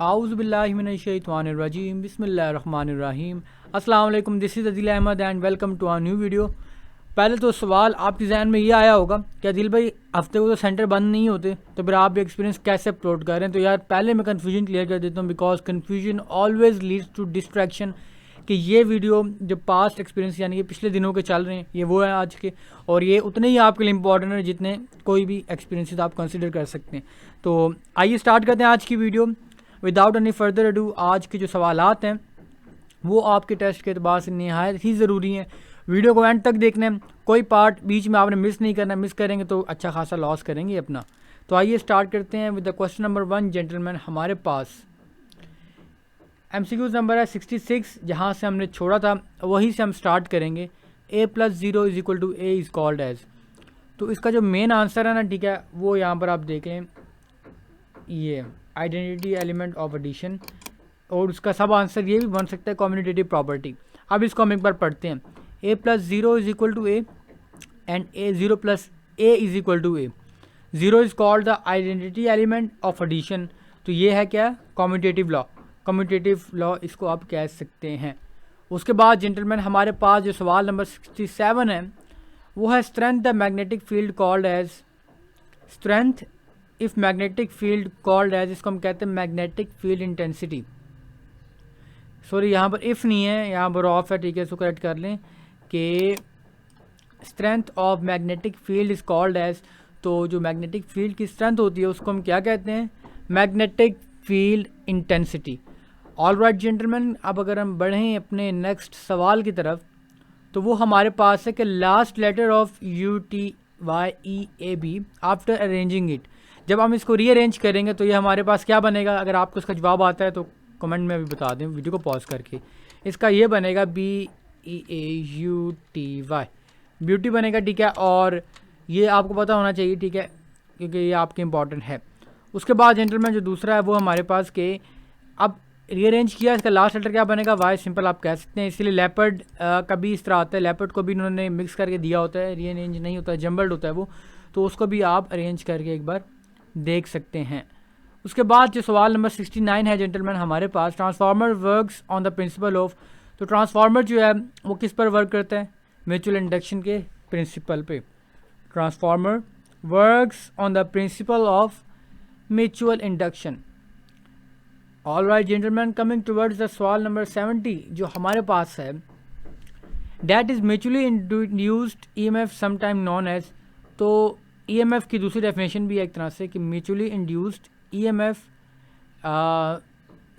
आउज़ु बिल्लाहि मिनश्शैतानिर्रजीम बिस्मिल्लाहिर्रहमानिर्रहीम। अस्सलाम वालेकुम, this is Adeel Ahmed and welcome to our new video. पहले तो सवाल आपके जहन में ये आया होगा कि अदील भाई हफ्ते को तो सेंटर बंद नहीं होते, तो फिर आप एक्सपीरियंस कैसे अपलोड कर रहे हैं। तो यार पहले मैं कन्फ्यूजन क्लियर कर देता हूँ, because confusion always leads to distraction. कि ये वीडियो जो पास्ट एक्सपीरियंस यानी कि पिछले दिनों के चल रहे हैं ये वो है आज के, और ये उतने ही आपके लिए इंपॉर्टेंट है जितने कोई भी एक्सपीरियंसेस आप कंसिडर कर सकते हैं। तो आइए स्टार्ट करते हैं आज की video without any further ado. आज के जो सवालात हैं वो आपके टेस्ट के अतबार से नहायत ही ज़रूरी हैं। वीडियो को एंड तक देखना है, कोई पार्ट बीच में आपने मिस नहीं करना। मिस करेंगे तो अच्छा खासा लॉस करेंगे अपना। तो आइए स्टार्ट करते हैं with the question number 1 gentleman. हमारे पास MCQs नंबर है 66, जहाँ से हमने छोड़ा था वहीं से हम स्टार्ट करेंगे। a+0 is equal to a is called as. तो इसका जो मेन आंसर है ना, ठीक है, वो यहाँ पर आप देखें, ये आइडेंटिटी एलिमेंट ऑफ एडिशन, और उसका सब आंसर ये भी बन सकता है कम्यूटेटिव प्रॉपर्टी। अब इसको हम एक बार पढ़ते हैं। a+0 is equal to a and a0 + a is equal to a. 0 is called the identity element of addition. तो ये है क्या, कम्यूटेटिव लॉ। कम्यूटेटिव लॉ इसको आप कह सकते हैं। उसके बाद जेंटलमैन हमारे पास जो सवाल नंबर 67 है वो है strength the magnetic field called as. Strength if magnetic field called as, इसको हम कहते हैं मैग्नेटिक फील्ड इंटेंसिटी। सॉरी यहाँ पर इफ़ नहीं है, यहाँ पर ऑफ है, ठीक है, इसको करेक्ट कर लें कि strength of magnetic field is called as. तो जो मैग्नेटिक फील्ड की स्ट्रेंथ होती है उसको हम क्या कहते हैं, magnetic field intensity. All right gentleman, अब अगर हम बढ़ें अपने नेक्स्ट सवाल की तरफ, तो वो हमारे पास है कि last letter of UTYEAB after arranging it. जब हम इसको रीअरेंज करेंगे तो ये हमारे पास क्या बनेगा। अगर आपको इसका जवाब आता है तो कमेंट में भी बता दें वीडियो को पॉज करके। इसका ये बनेगा BEAUTY, ब्यूटी बनेगा, ठीक है, और ये आपको पता होना चाहिए, ठीक है, क्योंकि ये आपके इंपॉर्टेंट है। उसके बाद जेंटलमैन जो दूसरा है वो हमारे पास के अब रीअरेंज किया, इसका लास्ट लेटर क्या बनेगा, वाई सिंपल आप कह सकते हैं। इसलिए लेपर्ड का भी इस तरह आता है, लेपर्ड को भी इन्होंने मिक्स करके दिया होता है, रीअरेंज नहीं होता है, जम्बल्ड होता है वो, तो उसको भी आप अरेंज करके एक बार देख सकते हैं। उसके बाद जो सवाल नंबर 69 है जेंटलमैन हमारे पास, transformer works on the principle of. तो ट्रांसफार्मर जो है वो किस पर वर्क करता है, म्यूचुअल इंडक्शन के प्रिंसिपल पे। Transformer works on the principle of mutual induction. All right gentleman, coming towards the सवाल नंबर 70 जो हमारे पास है, that is mutually induced EMF sometime known as. तो EMF की दूसरी डेफिनेशन भी है एक तरह से कि mutually induced EMF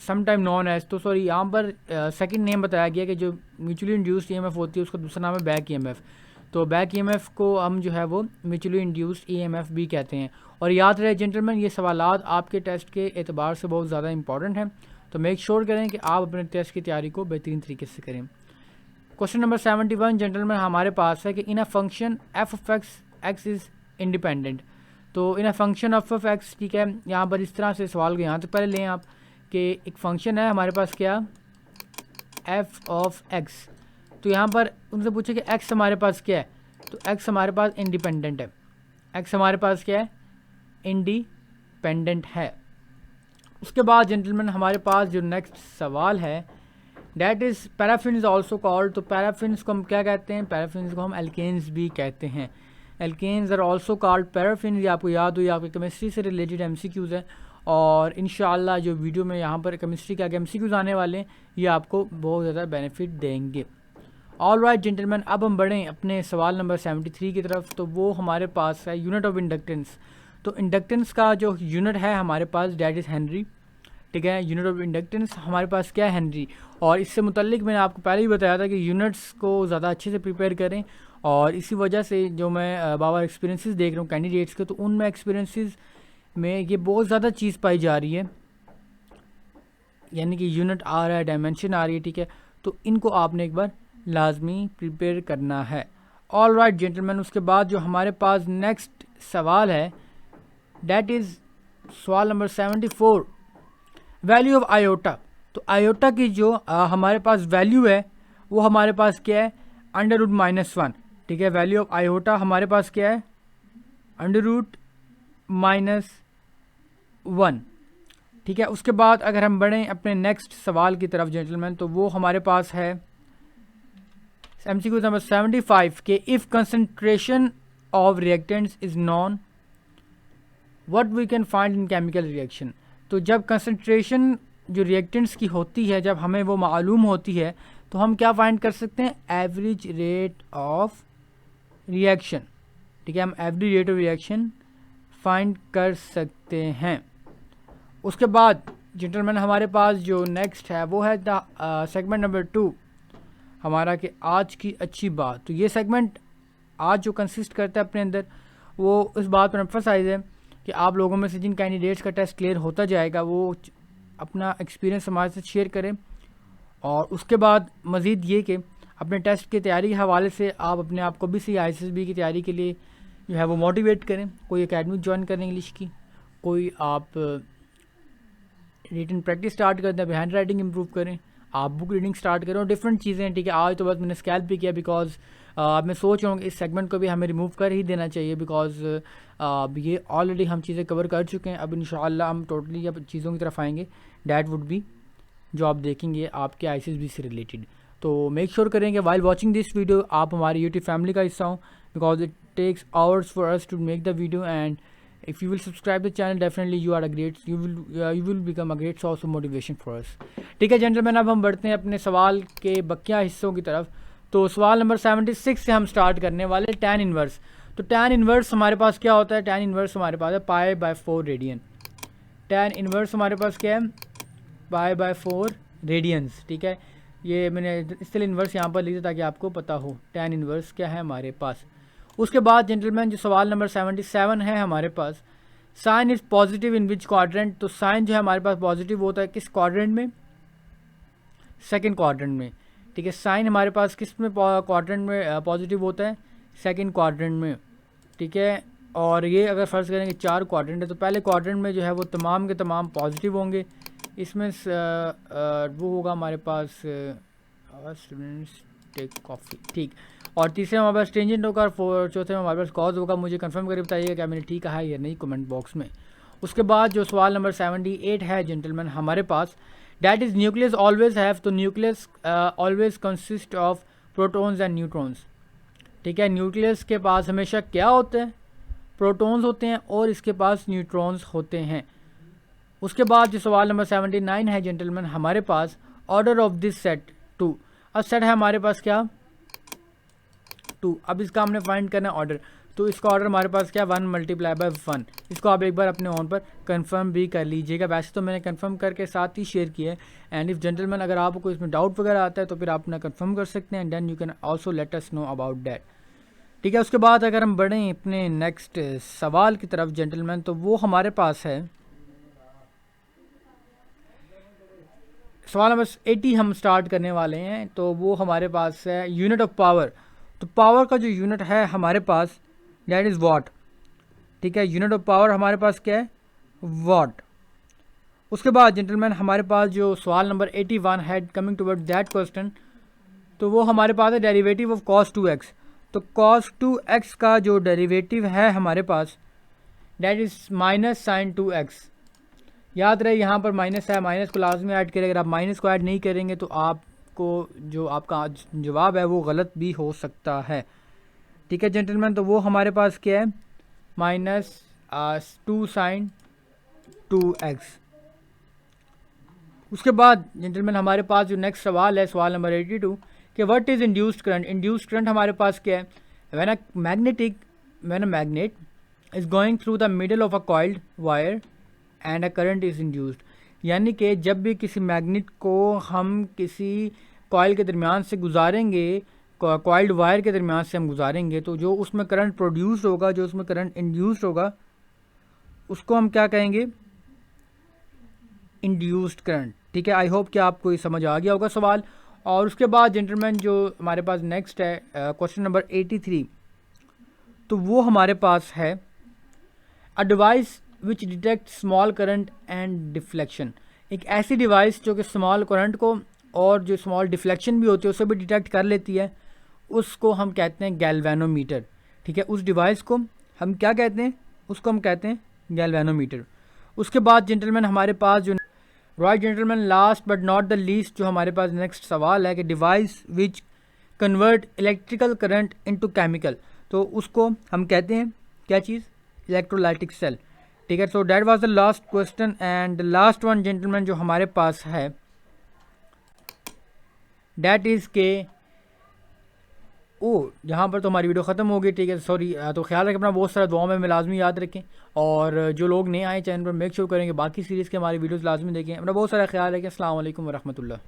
sometime known as. तो सॉरी यहाँ पर सेकंड नेम बताया गया कि जो म्यूचुअली इंड्यूस्ड EMF होती है उसका दूसरा नाम है बैक EMF। तो बैक EMF को हम जो है वो म्यूचुअली इंड्यूस्ड EMF भी कहते हैं। और याद रहे जेंटलमैन, ये सवालात आपके टेस्ट के एतबार से बहुत ज़्यादा इंपॉर्टेंट हैं, तो मेक श्योर करें कि आप अपने टेस्ट की तैयारी को बेहतरीन तरीके से करें। क्वेश्चन नंबर 71 जेंटलमैन हमारे पास है कि in a function f of x is independent. तो in a function of x, ठीक है, यहाँ पर इस तरह से सवाल को यहाँ तक पहले लें आप कि एक फंक्शन है हमारे पास क्या, f of x। तो यहाँ पर उनसे पूछे कि x हमारे पास क्या है, तो x हमारे पास इंडिपेंडेंट है। x हमारे पास क्या है, इंडिपेंडेंट है। उसके बाद जेंटलमैन हमारे पास जो नेक्स्ट सवाल है, that is paraffin is also called. तो पैराफिन्स को हम क्या कहते हैं, पैराफिन्स को हम एल्केन्स भी कहते हैं। Alkanes are also called paraffin. ये आपको याद हो, ये आपकी केमिस्ट्री से रिलेटेड MCQs है, और इंशाल्लाह जो वीडियो में यहाँ पर केमिस्ट्री के आगे MCQs आने वाले हैं ये आपको बहुत ज़्यादा बेनिफिट देंगे। ऑल राइट जेंटलमैन, अब हम बढ़ें अपने सवाल नंबर 73 की तरफ। तो वो हमारे पास है यूनिट ऑफ इंडक्टेंस। तो इंडक्टेंस का जो यूनिट है हमारे पास, डैट इज़ हेनरी, ठीक है। यूनिट ऑफ इंडक्टेंस हमारे पास क्या है, हेनरी। और इससे मुतल्लिक मैंने आपको पहले ही बताया था कि यूनिट्स को ज़्यादा अच्छे से प्रिपेयर करें, और इसी वजह से जो मैं बार एक्सपीरियंसेस देख रहा हूँ कैंडिडेट्स के, तो उनमें एक्सपीरियंसेस में ये बहुत ज़्यादा चीज़ पाई जा रही है, यानी कि यूनिट आ रहा है, डायमेंशन आ रही है, ठीक है। तो इनको आपने एक बार लाजमी प्रिपेयर करना है। ऑल राइट जेंटलमैन, उसके बाद जो हमारे पास नेक्स्ट सवाल है, डैट इज़ सवाल नंबर 74, वैल्यू ऑफ आयोटा। तो आयोटा की जो हमारे पास वैल्यू है वो हमारे पास क्या है, √-1, ठीक है। वैल्यू ऑफ आयोटा हमारे पास क्या है, √-1। ठीक है। उसके बाद अगर हम बढ़ें अपने नेक्स्ट सवाल की तरफ जेंटलमैन, तो वो हमारे पास है MCQ नंबर 75 के if concentration of reactants is known what we can find in chemical reaction. तो जब कंसंट्रेशन जो रिएक्टेंट्स की होती है, जब हमें वो मालूम होती है, तो हम क्या फाइंड कर सकते हैं, एवरेज रेट ऑफ रिएक्शन। ठीक है, हम average rate of reaction find कर सकते हैं। उसके बाद जेंटलमैन हमारे पास जो नेक्स्ट है वो है सेगमेंट नंबर 2 हमारा कि आज की अच्छी बात। तो ये सेगमेंट आज जो कंसिस्ट करता है अपने अंदर, वो इस बात पर एम्फसाइज है कि आप लोगों में से जिन कैंडिडेट्स का टेस्ट क्लियर होता जाएगा वो अपना एक्सपीरियंस हमारे साथ शेयर करें, और उसके बाद मज़ीद ये कि अपने टेस्ट की तैयारी के हवाले से आप अपने आप को भी ISSB की तैयारी के लिए जो है वो मोटिवेट करें। कोई एकेडमी ज्वाइन करें इंग्लिश की, कोई आप रिटन प्रैक्टिस स्टार्ट कर दें, हैंड राइटिंग इंप्रूव करें, आप बुक रीडिंग स्टार्ट करें और डिफरेंट चीज़ें। ठीक है, आज तो बस मैंने स्कैल्प भी किया बिकॉज मैं सोच रहा हूँ कि इस सेगमेंट को भी हमें रिमूव कर ही देना चाहिए, बिकॉज ये ऑलरेडी हम चीज़ें कवर कर चुके हैं। अब इंशाअल्लाह हम टोटली अब चीज़ों की तरफ आएंगे, डैट वुड बी जो आप देखेंगे आपके ISSB से रिलेटेड। तो मेक श्योर करेंगे वाइल वॉचिंग दिस वीडियो आप हमारी यूट्यूब फैमिली का हिस्सा हो, because it takes hours for us to make the video, and if you will subscribe the channel definitely you will become a great source of motivation for us। ठीक है gentleman, अब हम बढ़ते हैं अपने सवाल के बकिया हिस्सों की तरफ। तो सवाल नंबर 76 से हम स्टार्ट करने वाले tan इनवर्स। तो tan इनवर्स हमारे पास क्या होता है, tan इनवर्स हमारे पास है π/4 रेडियन। tan इनवर्स हमारे पास क्या है, π/4 रेडियंस। ठीक है, ये मैंने इसलिए इनवर्स यहाँ पर लिखा ताकि आपको पता हो tan इनवर्स क्या है हमारे पास। उसके बाद जेंटलमैन जो सवाल नंबर 77 है हमारे पास, sine is positive in which quadrant. तो साइन जो है हमारे पास पॉजिटिव होता है किस क्वाड्रेंट में, सेकंड क्वाड्रेंट में। ठीक है, साइन हमारे पास किस में क्वाड्रेंट में पॉजिटिव होता है, सेकंड क्वाड्रेंट में। ठीक है, और ये अगर फ़र्ज़ करें कि 4 क्वाड्रेंट है तो पहले क्वाड्रेंट में जो है वो तमाम के तमाम पॉजिटिव होंगे, इसमें वो होगा हमारे पास टेक कॉफ़ी। ठीक, और तीसरे में हमारे पास टेंजेंट होगा, और चौथे में हमारे पास कॉज होगा। मुझे कंफर्म करके बताइएगा क्या मैंने ठीक कहा है या नहीं कमेंट बॉक्स में। उसके बाद जो सवाल नंबर 78 है जेंटलमैन हमारे पास, that is nucleus always have. तो nucleus always consist of protons and neutrons. ठीक है, न्यूक्लियस के पास हमेशा क्या होते हैं, प्रोटॉन्स होते हैं और इसके पास न्यूट्रॉन्स होते हैं। उसके बाद जो सवाल नंबर 79 है जेंटलमैन हमारे पास, ऑर्डर ऑफ दिस सेट 2। अब सेट है हमारे पास क्या, 2। अब इसका हमने फाइंड करना है ऑर्डर, तो इसका ऑर्डर हमारे पास क्या, 1 × 1। इसको आप एक बार अपने ऑन पर कंफर्म भी कर लीजिएगा। वैसे तो मैंने कंफर्म करके साथ ही शेयर किया है, एंड इफ जेंटलमैन अगर आपको इसमें डाउट वगैरह आता है तो फिर आप अपना कंफर्म कर सकते हैं, and then you can also let us know about that. ठीक है, उसके बाद अगर हम बढ़ें अपने नेक्स्ट सवाल की तरफ जेंटलमैन, तो वो हमारे पास है सवाल नंबर 80 हम स्टार्ट करने वाले हैं। तो वो हमारे पास है यूनिट ऑफ पावर। तो पावर का जो यूनिट है हमारे पास दैट इज़ वाट। ठीक है, यूनिट ऑफ पावर हमारे पास क्या है, वाट। उसके बाद जेंटलमैन हमारे पास जो सवाल नंबर 81 है कमिंग टुवर्ड दैट क्वेश्चन, तो वो हमारे पास है डेरिवेटिव ऑफ cos 2x। तो cos 2x का जो डेरिवेटिव है हमारे पास दैट इज़ -sin 2x। याद रहे यहाँ पर माइनस है, माइनस को लाजमी ऐड करें। अगर आप माइनस को ऐड नहीं करेंगे तो आपको जो आपका जवाब है वो गलत भी हो सकता है। ठीक है जेंटलमैन, तो वो हमारे पास क्या है, -2 sin 2x। उसके बाद जेंटलमैन हमारे पास जो नेक्स्ट सवाल है सवाल नंबर 82 कि what is induced current. Induced current हमारे पास क्या है, when a magnet is going through the middle of a coiled wire and a current is induced. यानी कि जब भी किसी मैग्नेट को हम किसी कॉइल के दरमियान से गुजारेंगे, कॉइल्ड वायर के दरमियान से हम गुजारेंगे, तो जो उसमें करंट प्रोड्यूस होगा, जो उसमें करंट इंड्यूस्ड होगा, उसको हम क्या कहेंगे, इंड्यूस्ड करंट। ठीक है, आई होप कि आपको ये समझ आ गया होगा सवाल। और उसके बाद जेंटलमैन जो हमारे पास नेक्स्ट है क्वेश्चन नंबर 83, तो वो हमारे पास है a device which detect small current and deflection. एक ऐसी डिवाइस जो कि स्मॉल करंट को और जो स्मॉल डिफ्लेक्शन भी होती है उसे भी डिटेक्ट कर लेती है, उसको हम कहते हैं गैल्वेनोमीटर। ठीक है, उस डिवाइस को हम क्या कहते हैं, उसको हम कहते हैं गैल्वेनोमीटर। उसके बाद जेंटलमैन हमारे पास जो right gentleman, last but not the least जो हमारे पास नेक्स्ट सवाल है कि device which convert electrical current into chemical, तो उसको हम कहते हैं क्या चीज़, इलेक्ट्रोलाइटिक सेल। ठीक है, so that was the last question and last one gentleman जो हमारे पास है डैट इज़ के यहाँ पर तो हमारी वीडियो ख़त्म हो गई। ठीक है, सॉरी। तो ख्याल रखें अपना, बहुत सारा दुआ में लाजमी याद रखें, और जो लोग नए आए चैनल पर मेक श्योर करेंगे बाकी सीरीज़ के हमारी वीडियोस लाजमी देखें। अपना बहुत सारा ख्याल रखें। अस्सलाम वालेकुम वरहमतुल्लाह।